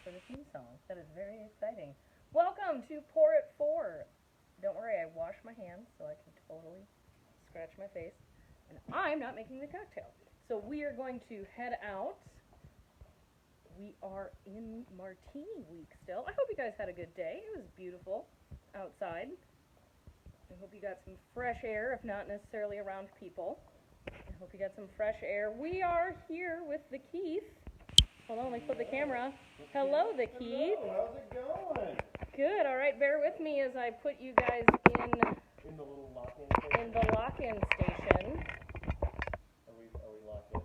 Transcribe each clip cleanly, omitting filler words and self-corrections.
for the theme song. That is very exciting. Welcome to Pour It 4. Don't worry, I washed my hands so I can totally scratch my face. And I'm not making the cocktail. So we are going to head out. We are in Martini week still. I hope you guys had a good day. It was beautiful outside. I hope you got some fresh air, if not necessarily around people. I hope you got some fresh air. We are here with the Keith. Hold on, let me flip the camera. Hello, the Keith. Hello, how's it going? Good, all right, bear with me as I put you guys in the little lock-in station? In the lock-in station. Are we locked in?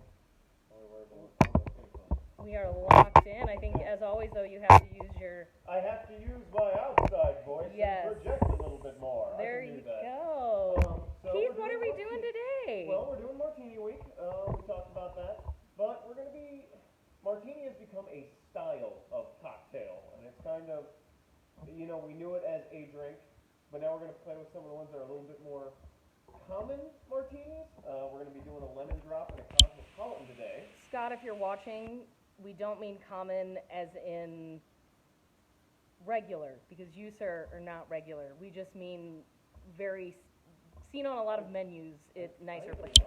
Are we worried about We are locked in. I think, as always, though, you have to use your... I have to use my outside voice and project a little bit more. There I can you do that. go. So Keith, what are we doing today? Well, we're doing Martini Week. We talked about that. But we're going to be... Martini has become a style of cocktail. And it's kind of... You know, we knew it as a drink. But now we're going to play with some of the ones that are a little bit more common martinis. We're going to be doing a lemon drop and a cosmopolitan today. Scott, if you're watching, we don't mean common as in regular, because you, sir, are not regular. We just mean very seen on a lot of menus at nicer places.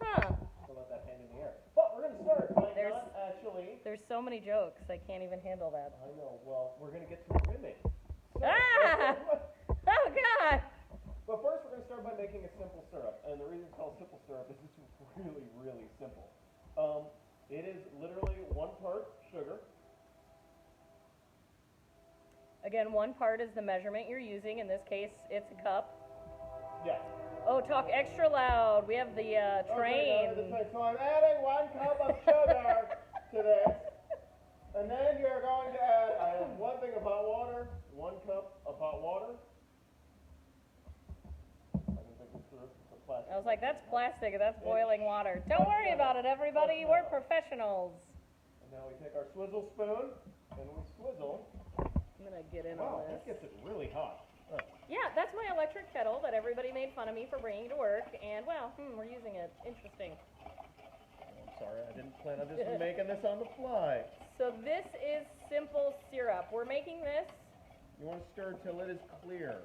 Huh. So let that hand in the air. But we're going to start by not actually... There's so many jokes, I can't even handle that. I know. Well, we're going to get to rimming. So, Oh, God! But first, we're going to start by making a simple syrup. And the reason it's called simple syrup is it's really, really simple. It is literally 1 part sugar. Again, 1 part is the measurement you're using. In this case, it's a cup. Yes. Oh, talk extra loud. We have the train. Okay, so I'm adding 1 cup of sugar to this. And then you're going to add, I have 1 thing of hot water, 1 cup of hot water. I didn't think this through. It's a plastic. I was like, that's plastic, that's boiling water. Don't worry about it, everybody. We're professionals. And now we take our swizzle spoon, and we swizzle. I'm going to get in on Wow, this. that gets it really hot. Yeah, that's my electric kettle that everybody made fun of me for bringing to work. And, well, we're using it. Interesting. I'm sorry, I didn't plan on just making this on the fly. So this is simple syrup. We're making this You want to stir till it is clear.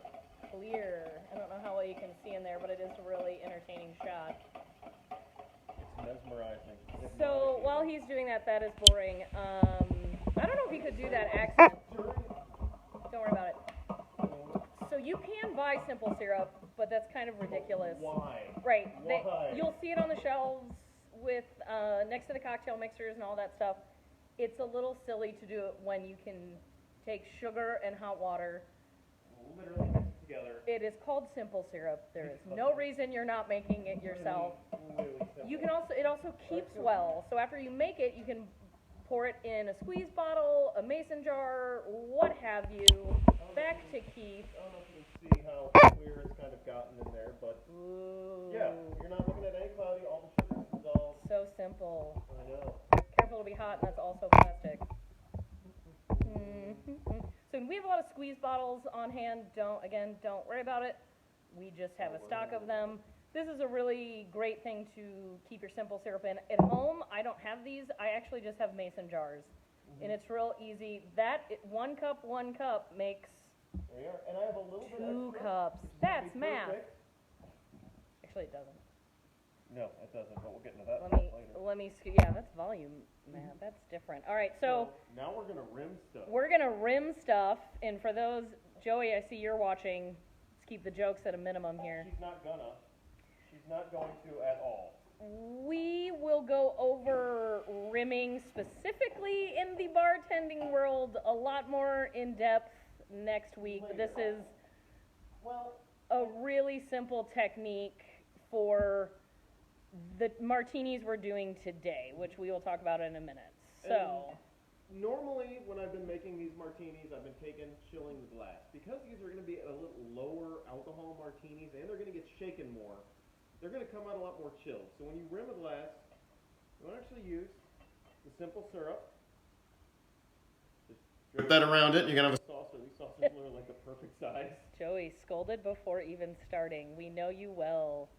clear. I don't know how well you can see in there, but it is a really entertaining shot. It's mesmerizing. So while he's doing that, that is boring. I don't know if he could do that accent. Don't worry about it. So you can buy simple syrup, but that's kind of ridiculous. Why? Right. Why? You'll see it on the shelves with next to the cocktail mixers and all that stuff. It's a little silly to do it when you can take sugar and hot water. Literally mix it together. It is called simple syrup. There is no reason you're not making it yourself. Really simple. You can also, it also keeps well. So after you make it, you can pour it in a squeeze bottle, a mason jar, what have you. Back to Keith. I don't know if you can see how clear it's kind of gotten in there, but Ooh. yeah, you're not looking at any cloudy, all the sugar's dissolved. So simple. I know. Careful to be hot, and that's also plastic. So we have a lot of squeeze bottles on hand. Don't worry about it. We just have a stock of them. This is a really great thing to keep your simple syrup in. At home, I don't have these. I actually just have mason jars. And it's real easy. 1 cup makes There you are. And I have a little bit 2 extra. cups. That's math. Perfect. Actually, it doesn't. No, it doesn't, but we'll get into that Let me, yeah, that's volume math. That's different. All right, so now we're going to rim stuff. we're going to rim stuff. And for those, Joey, I see you're watching. Let's keep the jokes at a minimum here. She's not gonna. She's not going to at all. We will go over rimming specifically in the bartending world a lot more in depth next week. This is a really simple technique for the martinis we're doing today, which we will talk about in a minute. So, normally when I've been making these martinis, I've been chilling the glass. Because these are going to be a little lower alcohol martinis and they're going to get shaken more, they're going to come out a lot more chilled. So when you rim a glass, you want to actually use the simple syrup. Just drip that around it, and you're going to have a saucer. These saucers are like the perfect size. Joey, scolded before even starting. We know you well.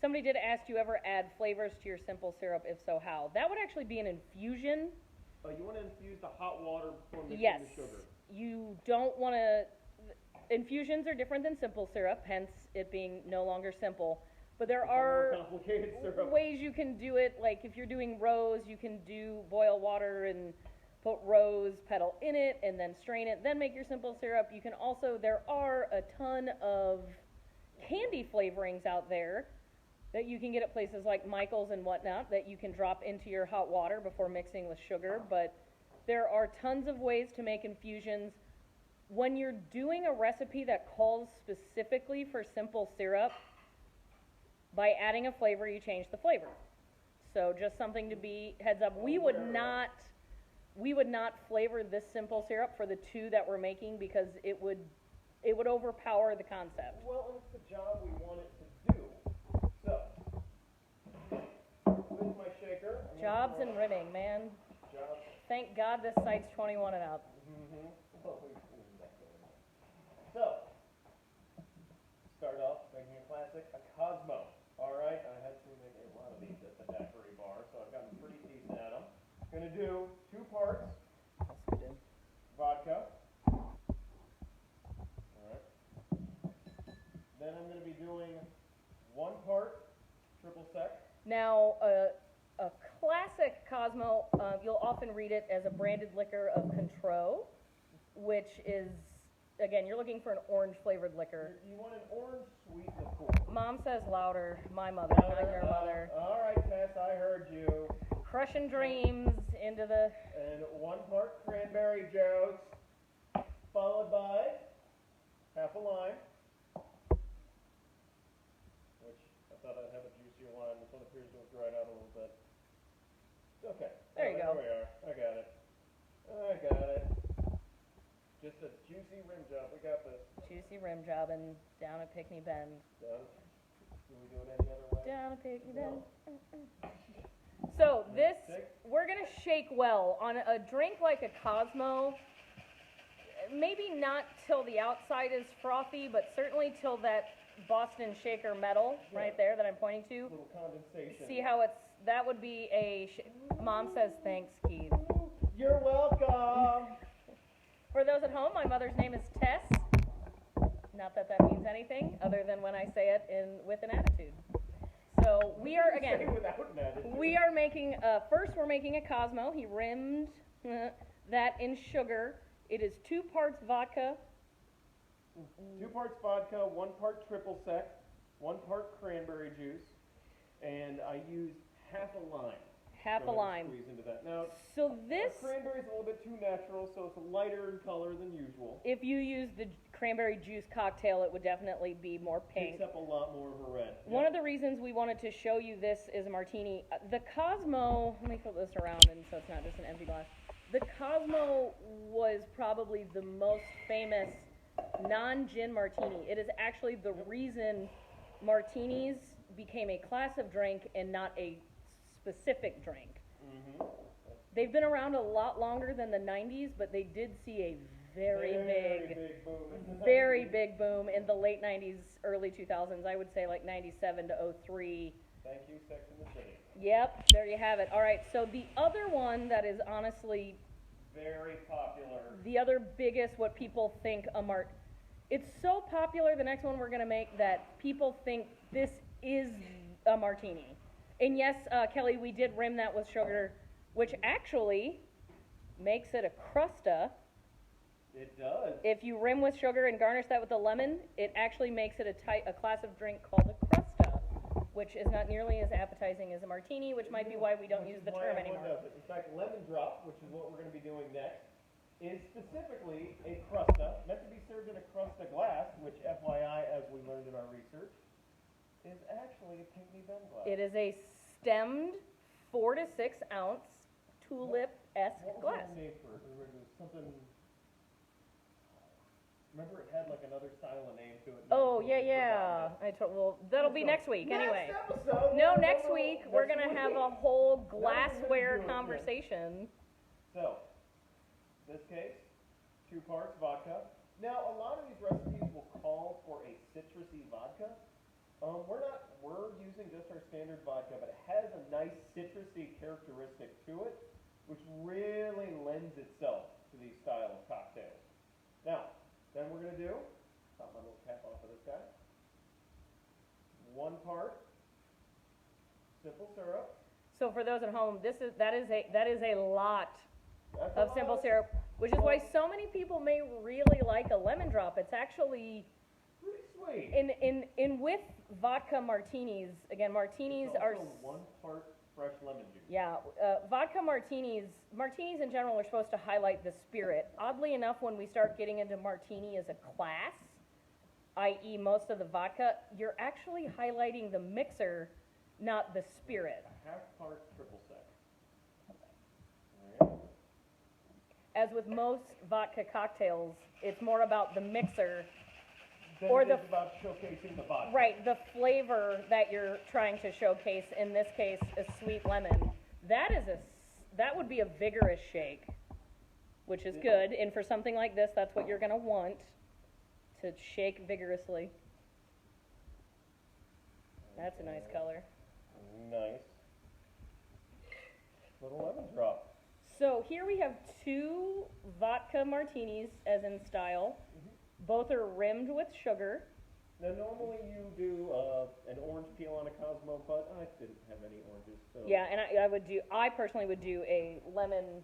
So somebody did ask, do you ever add flavors to your simple syrup? If so, how? That would actually be an infusion. Oh, you want to infuse the hot water before mixing Yes. the sugar? You don't want to. Infusions are different than simple syrup, hence it being no longer simple. But there are more complicated syrup. ways you can do it. Like if you're doing rose, you can boil water and put rose petal in it and then strain it, then make your simple syrup. You can also, there are a ton of candy flavorings out there that you can get at places like Michael's and whatnot that you can drop into your hot water before mixing with sugar. But there are tons of ways to make infusions. When you're doing a recipe that calls specifically for simple syrup, by adding a flavor, you change the flavor. So just something to be heads up. We would not flavor this simple syrup for the two that we're making because it would overpower the concept. Well, and it's the job we want it to do. So, with my shaker. Jobs and rimming, man. Jobs. Thank God this site's 21 and up. Mm-hmm. So, start off making a classic, a Cosmo. Alright, I had to make a lot of these at the daiquiri bar, so I've gotten pretty decent at them. Gonna do 2 parts vodka. Alright. Then I'm gonna be doing 1 part triple sec. Now, a classic Cosmo, you'll often read it as a branded liquor of Contreau, which is, again, you're looking for an orange-flavored liquor. You want an orange sweet liqueur. Mom says louder. My mother, not your mother. All right, Tess, I heard you. Crushing dreams into the... And 1 part cranberry juice, followed by half a lime. Which, I thought I'd have a juicier lime. This one appears to have dried out a little bit. Okay. There you go. There we are. I got it. Just a juicy rim job. We got this. Juicy rim jobbing down at Pickney Bend. Done. Do we do it any other way? Down at Pickney Bend. No. So this, we're going to shake well. On a drink like a Cosmo, maybe not till the outside is frothy, but certainly till that Boston shaker metal right there that I'm pointing to. A little condensation. See how that would be Mom says thanks, Keith. You're welcome. For those at home, my mother's name is Tess. Not that means anything other than when I say it with an attitude. So we are, again, we are making, first we're making a Cosmo. He rimmed that in sugar. It is 2 parts vodka. 2 parts vodka, 1 part triple sec, 1 part cranberry juice, and I used half a lime. Half a lime. Squeeze into that. Now, so this cranberry's a little bit too natural, so it's lighter in color than usual. If you use the cranberry juice cocktail, it would definitely be more pink. Picks up a lot more of a red. One of the reasons we wanted to show you this is a martini. The Cosmo, let me flip this around and so it's not just an empty glass. The Cosmo was probably the most famous non-gin martini. It is actually the reason martinis became a class of drink and not a specific drink. Mm-hmm. They've been around a lot longer than the 90s, but they did see a very big boom in the late 90s, early 2000s. I would say like 97 to 03. Thank you, Sex and the City. Yep, there you have it. All right, so the other one that is honestly very popular. The other biggest, what people think it's so popular, the next one we're going to make, that people think this is a martini. And yes, Kelly, we did rim that with sugar, which actually makes it a crusta. It does. If you rim with sugar and garnish that with a lemon, it actually makes it a class of drink called a crusta, which is not nearly as appetizing as a martini, which might be why we don't use the term anymore. In fact, lemon drop, which is what we're going to be doing next, is specifically a crusta, meant to be served in a crusta glass, which FYI, as we learned in our research, is actually a Pickney Bend glass. It is a stemmed 4 to 6 ounce tulip-esque glass. What was it made for? It was something. Remember, it had like another style of name to it. Oh yeah. Well, that'll be next week anyway. Next episode. No, next week we're gonna have a whole glassware conversation. So, in this case, 2 parts vodka. Now, a lot of these recipes will call for a citrusy vodka. We're using just our standard vodka, but it has a nice citrusy characteristic to it, which really lends itself to these style of cocktails. Now, then we're gonna do, pop my little cap off of this guy. 1 part simple syrup. So for those at home, that is a lot That's of a simple lot. syrup, which is why so many people may really like a lemon drop. It's actually Pretty sweet. in with vodka martinis. Again, martinis It's are also 1 part fresh lemon juice. yeah, vodka martinis in general are supposed to highlight the spirit. Oddly enough, when we start getting into martini as a class, i.e. most of the vodka, you're actually highlighting the mixer, not the spirit. A 1/2 part triple sec. All right. As with most vodka cocktails, it's more about the mixer, Then or it is about showcasing the vodka. right, the flavor that you're trying to showcase, in this case, a sweet lemon. That would be a vigorous shake, which is good, and for something like this, that's what you're gonna want, to shake vigorously. That's a nice color. Nice. Little lemon drop. So here we have 2 vodka martinis, as in style. Both are rimmed with sugar. Now, normally you do an orange peel on a Cosmo, but I didn't have any oranges, so. Yeah, and I personally would do a lemon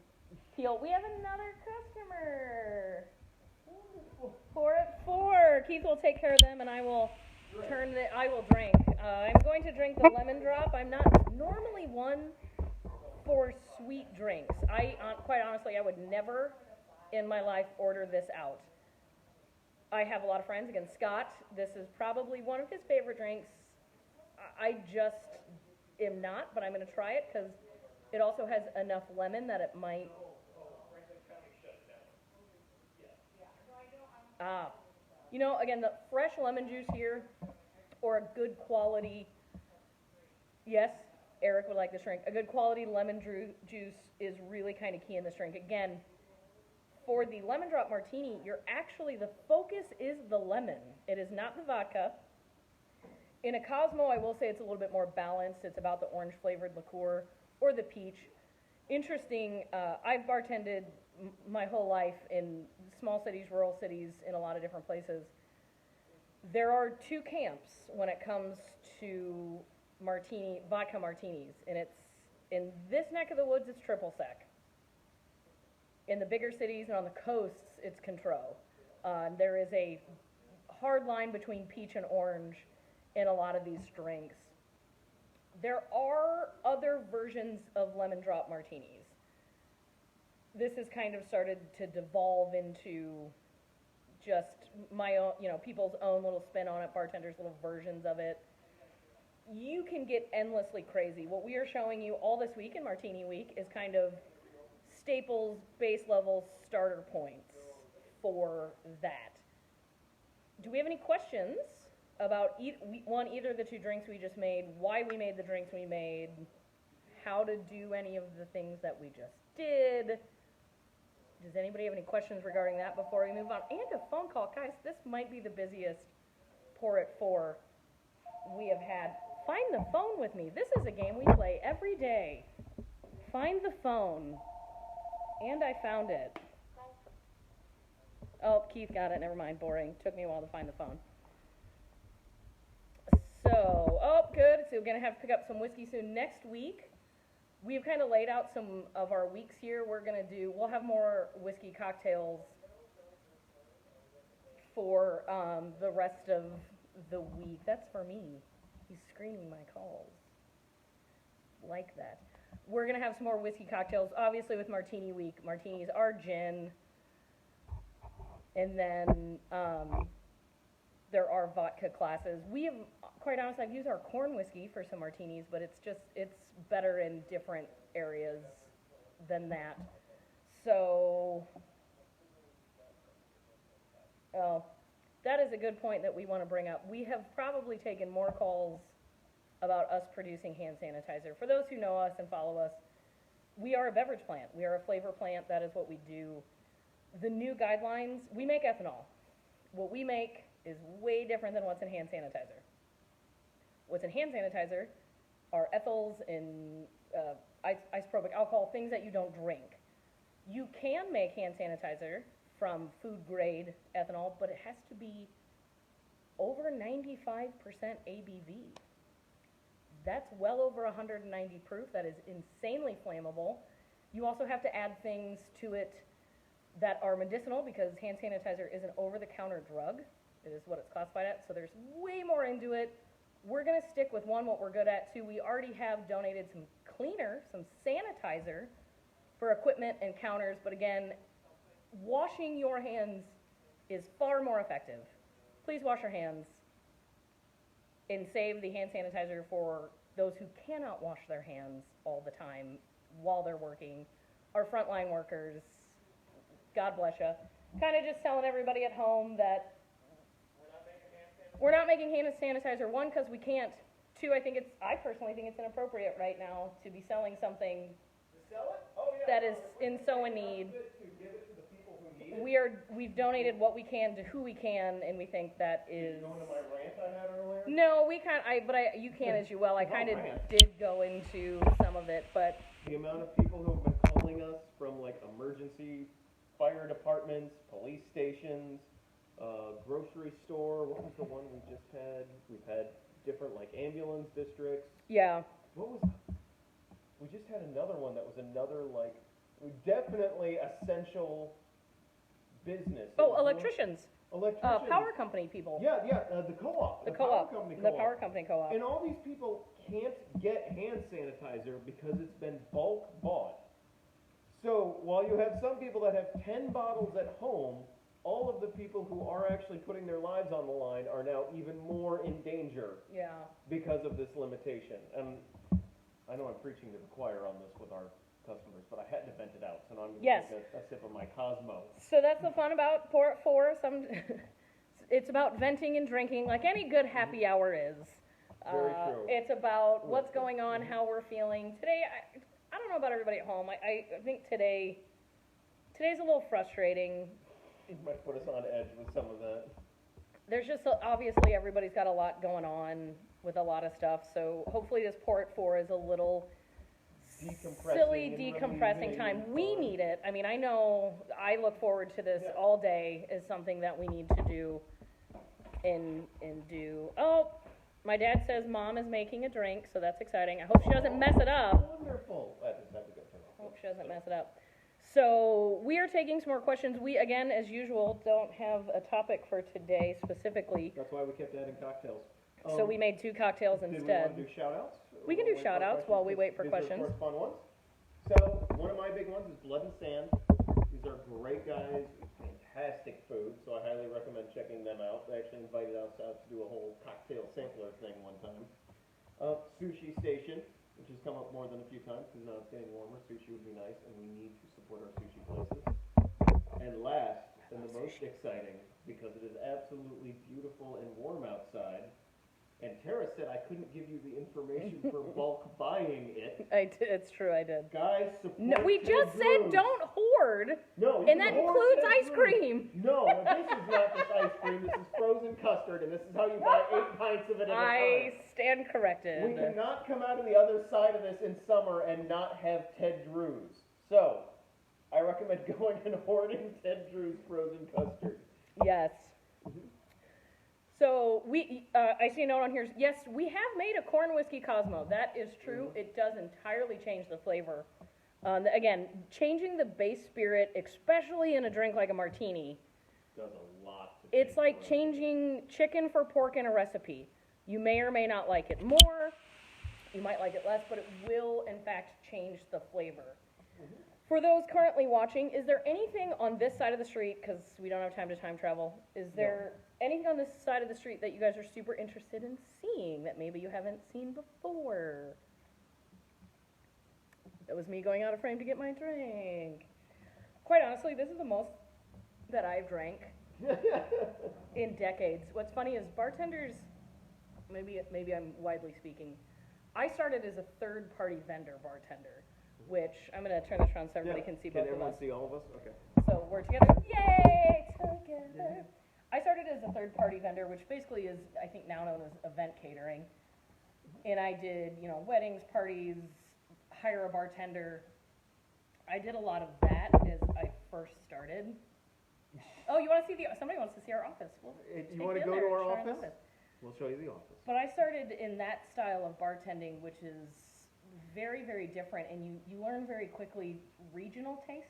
peel. We have another customer. Wonderful. Pour it 4. Keith will take care of them, and I will I will drink. I'm going to drink the lemon drop. I'm not normally one for sweet drinks. Quite honestly, I would never in my life order this out. I have a lot of friends. Again, Scott, this is probably one of his favorite drinks. I just am not, but I'm going to try it because it also has enough lemon that it might. You know, again, the fresh lemon juice here, or a good quality, yes, Eric would like this drink. A good quality lemon juice is really kind of key in this drink. Again, for the lemon drop martini, the focus is the lemon. It is not the vodka. In a Cosmo, I will say it's a little bit more balanced. It's about the orange flavored liqueur or the peach. Interesting, I've bartended my whole life in small cities, rural cities, in a lot of different places. There are 2 camps when it comes to vodka martinis, and it's, in this neck of the woods, it's triple sec. In the bigger cities and on the coasts, it's Cointreau. There is a hard line between peach and orange in a lot of these drinks. There are other versions of lemon drop martinis. This has kind of started to devolve into just my own, people's own little spin on it, bartenders' little versions of it. You can get endlessly crazy. What we are showing you all this week in Martini Week is kind of staples, base level, starter points for that. Do we have any questions about either of the 2 drinks we just made, why we made the drinks we made, how to do any of the things that we just did? Does anybody have any questions regarding that before we move on? And a phone call. Guys, this might be the busiest Pour It 4 we have had. Find the phone with me. This is a game we play every day. Find the phone. And I found it. Oh, Keith got it. Never mind. Boring. Took me a while to find the phone. So, good. So we're going to have to pick up some whiskey soon. Next week, we've kind of laid out some of our weeks here. We'll have more whiskey cocktails for the rest of the week. That's for me. He's screening my calls. Like that. We're going to have some more whiskey cocktails, obviously with Martini Week. Martinis are gin. And then there are vodka classes. We have, quite honestly, I've used our corn whiskey for some martinis, but it's better in different areas than that. So, that is a good point that we want to bring up. We have probably taken more calls about us producing hand sanitizer. For those who know us and follow us, we are a beverage plant. We are a flavor plant. That is what we do. The new guidelines, we make ethanol. What we make is way different than what's in hand sanitizer. what's in hand sanitizer are ethyls and isopropyl alcohol, things that you don't drink. You can make hand sanitizer from food grade ethanol, but it has to be over 95% ABV. That's well over 190 proof. That is insanely flammable. You also have to add things to it that are medicinal, because hand sanitizer is an over-the-counter drug. It is what it's classified at, so there's way more into it. We're going to stick with one, what we're good at. Two, we already have donated some cleaner, some sanitizer for equipment and counters, but again, washing your hands is far more effective. Please wash your hands and save the hand sanitizer for those who cannot wash their hands all the time while they're working. Our frontline workers, God bless you. Kind of just telling everybody at home that we're not making hand sanitizer. One, because we can't. Two, I personally think it's inappropriate right now to be selling something that is in so in need. We've donated what we can to who we can, and we think that is. Going to my rant I had earlier? No, you can as you well. I kind of did go into some of it, but the amount of people who have been calling us from like emergency fire departments, police stations, grocery store. What was the one we just had? We've had different like ambulance districts. Yeah. What was? We just had another one that was another like definitely essential business. Oh, electricians. Electricians. Power company people. Yeah, the co-op. The power company co-op. And all these people can't get hand sanitizer because it's been bulk bought. So while you have some people that have 10 bottles at home, all of the people who are actually putting their lives on the line are now even more in danger. Yeah. Because of this limitation. And I know I'm preaching to the choir on this with our customers, but I had to vent it out, so now I'm going to take a sip of my Cosmo. So that's the fun about Pour It 4. It's about venting and drinking, like any good happy hour is. Very true. It's about what's going on, how we're feeling. Today, I don't know about everybody at home. I think today's a little frustrating. You might put us on edge with some of that. There's just, obviously, everybody's got a lot going on with a lot of stuff, so hopefully this Pour It 4 is a little silly decompressing time. We need it. I mean, I know I look forward to this all day as something that we need to do and do. Oh, my dad says Mom is making a drink, so that's exciting. I hope she doesn't mess it up. Wonderful. That's a good turn. I hope she doesn't mess it up. So we are taking some more questions. We, again, as usual, don't have a topic for today specifically. That's why we kept adding cocktails. So we made 2 cocktails instead. Did we want to do shout-outs? We can do shout-outs while we wait for questions. These are, of course, fun ones. So, one of my big ones is Blood and Sand. These are great guys, fantastic food, so I highly recommend checking them out. They actually invited us out to do a whole cocktail sampler thing one time. Sushi Station, which has come up more than a few times because now it's getting warmer. Sushi would be nice, and we need to support our sushi places. And last, and the most exciting, because it is absolutely beautiful and warm outside, and Tara said I couldn't give you the information for bulk buying it. It's true, I did. Guys, support No, we just said don't hoard. No, and that includes ice cream. No, this is not just ice cream. This is frozen custard, and this is how you buy 8 pints of it at a time. I stand corrected. We cannot come out of the other side of this in summer and not have Ted Drew's. So, I recommend going and hoarding Ted Drew's frozen custard. Yes. So I see a note on here. Yes, we have made a corn whiskey Cosmo. That is true. It does entirely change the flavor. Again, changing the base spirit, especially in a drink like a martini, does a lot. It's like changing chicken for pork in a recipe. You may or may not like it more. You might like it less, but it will, in fact, change the flavor. For those currently watching, is there anything on this side of the street, because we don't have time to time travel, is there anything on this side of the street that you guys are super interested in seeing that maybe you haven't seen before? That was me going out of frame to get my drink. Quite honestly, this is the most that I've drank in decades. What's funny is bartenders, maybe I'm widely speaking, I started as a third-party vendor bartender, which I'm going to turn this around so everybody can see both of us. Can everyone see all of us? Okay. So we're together. Yay! Together. I started as a third-party vendor, which basically is, I think, now known as event catering. And I did, weddings, parties, hire a bartender. I did a lot of that as I first started. Oh, you want to see somebody wants to see our office. You want to go to our office? We'll show you the office. But I started in that style of bartending, which is very, very different, and you learn very quickly regional tastes.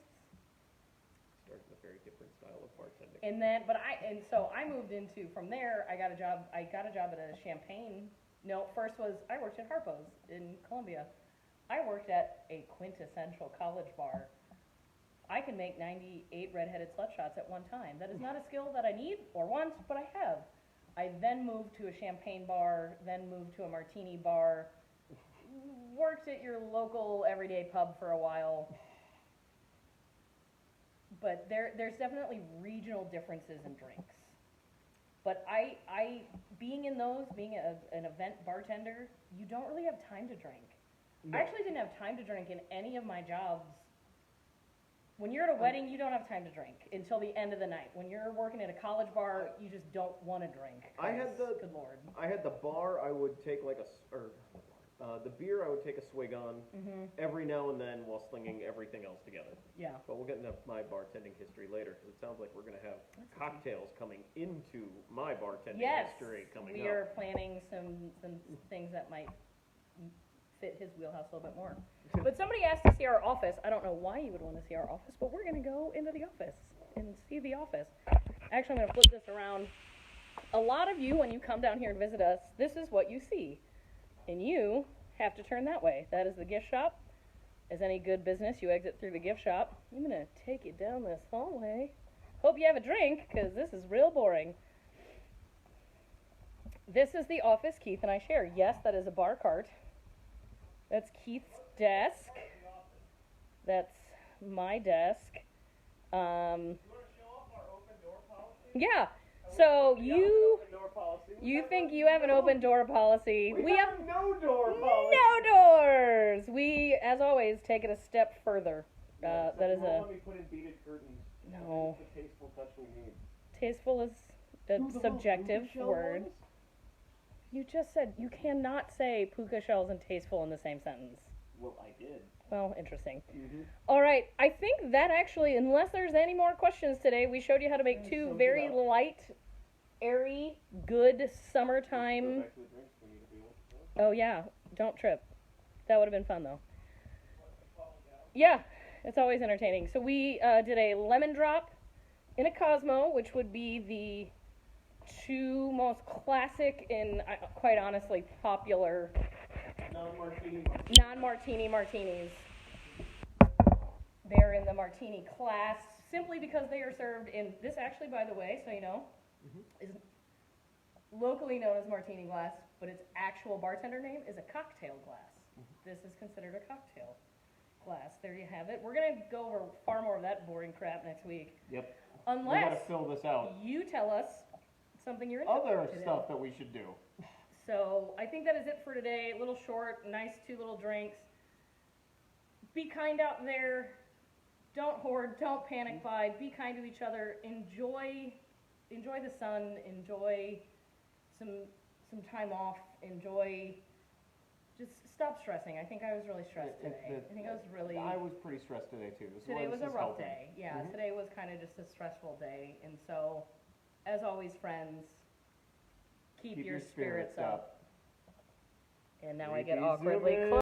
Started a very different style of bartending. So I moved into, from there, I got a job at a champagne. No, first was, I worked at Harpo's in Columbia. I worked at a quintessential college bar. I can make 98 redheaded slut shots at one time. That is not a skill that I need or want, but I have. I then moved to a champagne bar, then moved to a martini bar, worked at your local everyday pub for a while. But there's definitely regional differences in drinks. But being an event bartender, you don't really have time to drink. No. I actually didn't have time to drink in any of my jobs. When you're at a wedding, you don't have time to drink until the end of the night. When you're working at a college bar, you just don't want to drink. Good Lord. I had the bar. I would take the beer I would take a swig on every now and then while slinging everything else together. Yeah. But we'll get into my bartending history later because it sounds like we're going to have cocktails coming into my bartending history coming up. Yes, we are planning some things that might fit his wheelhouse a little bit more. But somebody asked to see our office. I don't know why you would want to see our office, but we're going to go into the office and see the office. Actually, I'm going to flip this around. A lot of you, when you come down here and visit us, this is what you see. And you have to turn that way. That is the gift shop. As any good business, you exit through the gift shop. I'm going to take you down this hallway. Hope you have a drink, because this is real boring. This is the office Keith and I share. Yes, that is a bar cart. That's Keith's desk. That's my desk. You want to show off our open door policy? Yeah. So you think you have an open door policy? We have no door policy. No doors. We, as always, take it a step further. Yeah, that is let me put in beaded curtains. No. It's the tasteful touch we need. Tasteful is a subjective word. Ones? You just said you cannot say puka shells and tasteful in the same sentence. Well, I did. Well, interesting. All right, I think that actually, unless there's any more questions today, we showed you how to make two very light, airy, good summertime. Oh yeah, don't trip. That would have been fun though. Yeah, it's always entertaining. So we did a lemon drop in a Cosmo, which would be the two most classic and quite honestly popular non-martini martinis. They're in the martini class simply because they are served in this, actually, by the way, so you know, is locally known as martini glass, but its actual bartender name is a cocktail glass. This is considered a cocktail glass. There you have it. We're going to go over far more of that boring crap next week. Yep. Unless we got to fill this out. You tell us something you're into. Other stuff that we should do. So I think that is it for today. A little short, nice 2 little drinks. Be kind out there. Don't hoard. Don't panic buy. Be kind to each other. Enjoy the sun. Enjoy some time off. Just stop stressing. I think I was really stressed today. I was pretty stressed today too. Today was a rough day. Yeah, today was kind of just a stressful day. And so, as always, friends, keep your spirits up. And now I get awkwardly close.